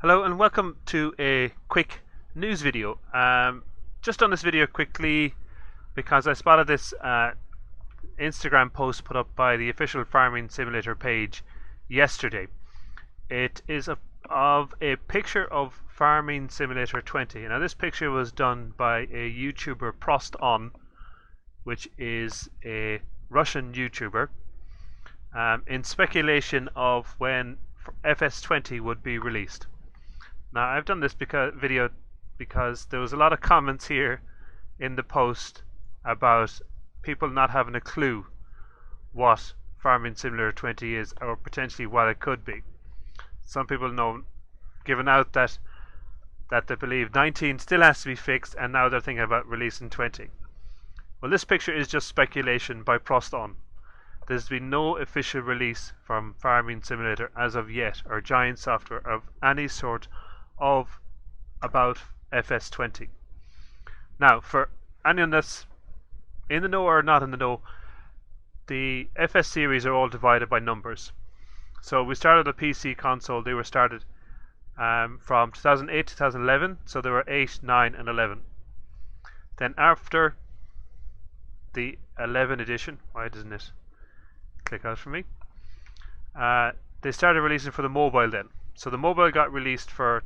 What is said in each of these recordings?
Hello and welcome to a quick news video. Just on this video quickly because I spotted this Instagram post put up by the official Farming Simulator page yesterday. It is of a picture of Farming Simulator 20. Now this picture was done by a YouTuber Prost-On, which is a Russian YouTuber, in speculation of when FS20 would be released. Now I've done this video because there was a lot of comments here in the post about people not having a clue what Farming Simulator 20 is, or potentially what it could be. Some people know, given out that they believe 19 still has to be fixed, and now they're thinking about releasing 20. Well, this picture is just speculation by Prost-On. There's been no official release from Farming Simulator as of yet, or Giant Software, of any sort of about FS20. Now, for anyone that's in the know or not in the know, the FS series are all divided by numbers. So we started a PC console, they were started from 2008 to 2011, so there were 8, 9 and 11. Then after the 11 edition, why doesn't it click out for me? They started releasing for the mobile then. So the mobile got released for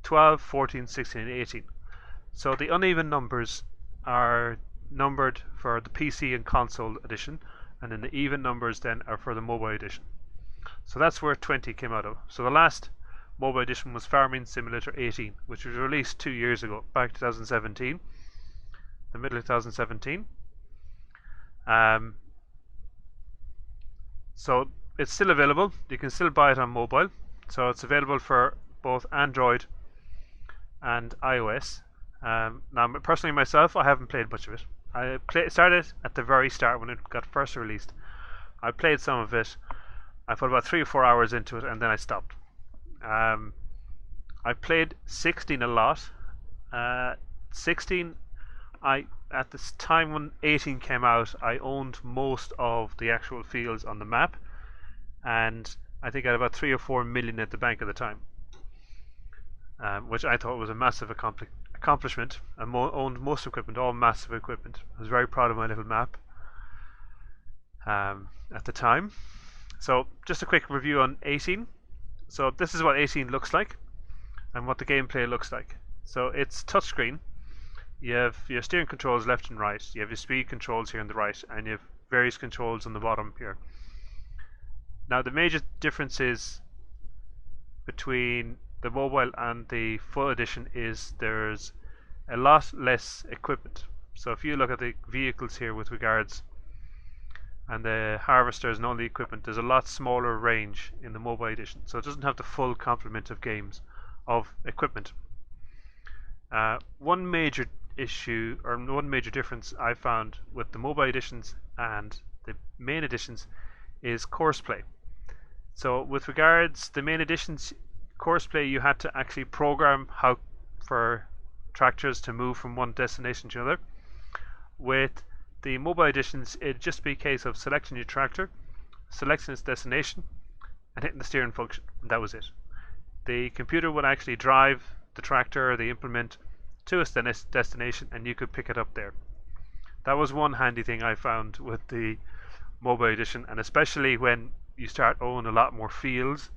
12, 14, 16 and 18. So the uneven numbers are numbered for the PC and console edition, and then the even numbers then are for the mobile edition. So that's where 20 came out of. So the last mobile edition was Farming Simulator 18, which was released 2 years ago, back 2017, the middle of 2017. So it's still available. You can still buy it on mobile. So it's available for both Android and iOS. Now, personally myself, I haven't played much of it. I started at the very start when it got first released. I played some of it. I put about 3 or 4 hours into it, and then I stopped. I played 16 a lot. 16, at this time when 18 came out, I owned most of the actual fields on the map, and I think I had about 3 or 4 million at the bank at the time. Which I thought was a massive accomplishment. I owned most equipment, all massive equipment. I was very proud of my little map at the time. So just a quick review on 18. So this is what 18 looks like and what the gameplay looks like. So it's touchscreen. You have your steering controls left and right. You have your speed controls here on the right, and you have various controls on the bottom here. Now the major differences between the mobile and the full edition is there's a lot less equipment. So if you look at the vehicles here with regards and the harvesters and all the equipment, there's a lot smaller range in the mobile edition, so it doesn't have the full complement of games of equipment. One major issue, or one major difference I found with the mobile editions and the main editions, is courseplay. So with regards to the main editions, courseplay, you had to actually program how for tractors to move from one destination to another. With the mobile editions, it'd just be a case of selecting your tractor, selecting its destination, and hitting the steering function, and that was it. The computer would actually drive the tractor or the implement to its destination, and you could pick it up there. That was one handy thing I found with the mobile edition, and especially when you start owning a lot more fields,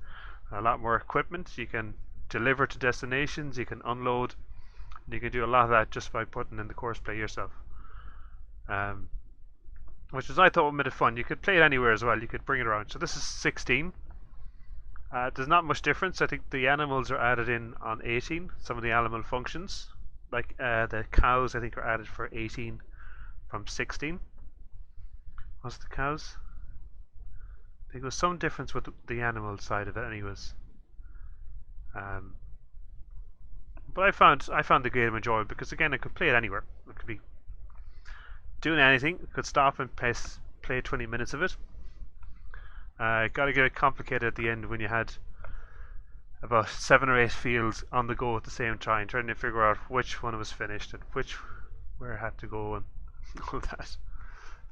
a lot more equipment. You can deliver to destinations, you can unload, and you can do a lot of that just by putting in the courseplay yourself. Which was, I thought, made it fun. You could play it anywhere as well. You could bring it around. So this is 16. There's not much difference. I think the animals are added in on 18. Some of the animal functions, like the cows, I think are added for 18 from 16. What's the cows? I think there was some difference with the animal side of it, anyways. But I found the game enjoyable because, again, I could play it anywhere. It could be doing anything. I could stop and play 20 minutes of it. It got to get complicated at the end when you had about 7 or 8 fields on the go at the same time, trying to figure out which one was finished and where it had to go and all that.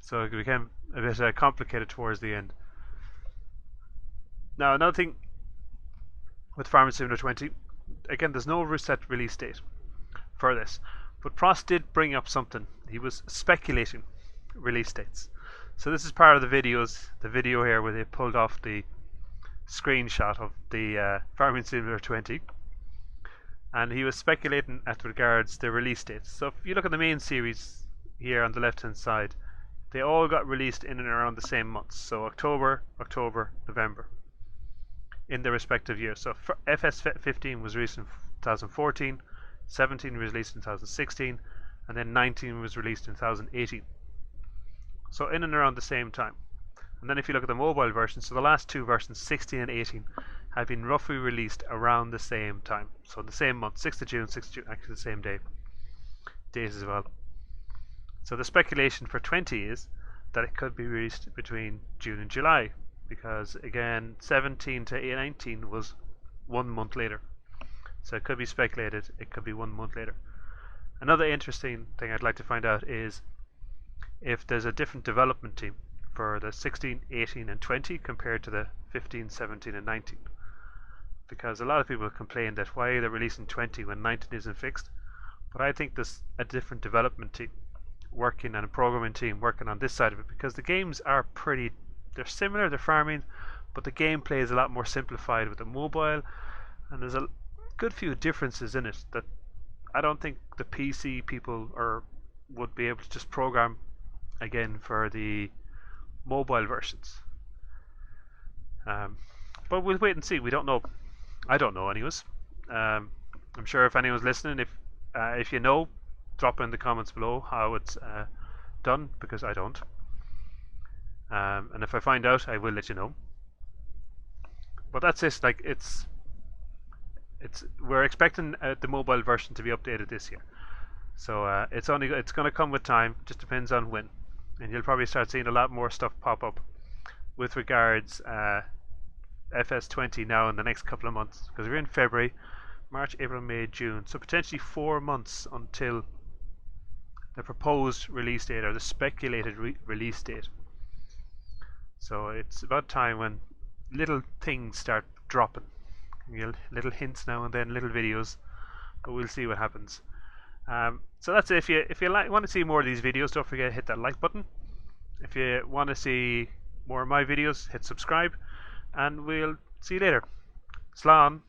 So it became a bit complicated towards the end. Now, another thing with Farming Simulator 20. Again, there's no set release date for this, but Prost did bring up something. He was speculating release dates. So this is part of the video here where they pulled off the screenshot of the Farming Simulator 20, and he was speculating as regards the release dates. So if you look at the main series here on the left hand side, they all got released in and around the same months. So October, November, in their respective years. So FS15 was released in 2014, 17 was released in 2016, and then 19 was released in 2018. So in and around the same time. And then if you look at the mobile version, so the last two versions, 16 and 18, have been roughly released around the same time. So the same month, 6th of June, actually the same date as well. So the speculation for 20 is that it could be released between June and July, because again 17 to 19 was 1 month later. So it could be speculated it could be 1 month later. Another interesting thing I'd like to find out is if there's a different development team for the 16, 18 and 20 compared to the 15, 17 and 19. Because a lot of people complain that why they're releasing 20 when 19 isn't fixed. But I think there's a different development team working and a programming team working on this side of it, because the games are they're similar, they're farming, but the gameplay is a lot more simplified with the mobile, and there's a good few differences in it that I don't think the PC people would be able to just program again for the mobile versions. But we'll wait and see. We don't know. I don't know anyways. I'm sure if anyone's listening, if you know, drop in the comments below how it's done, because I don't. And if I find out, I will let you know. But that's it. Like we're expecting the mobile version to be updated this year. So it's going to come with time. Just depends on when. And you'll probably start seeing a lot more stuff pop up with regards FS20 now in the next couple of months, because we're in February, March, April, May, June, so potentially 4 months until the proposed release date or the speculated release date. So it's about time when little things start dropping, little hints now and then, little videos, but we'll see what happens. So that's it. If you want to see more of these videos, don't forget to hit that like button. If you want to see more of my videos, hit subscribe, and we'll see you later. Slán.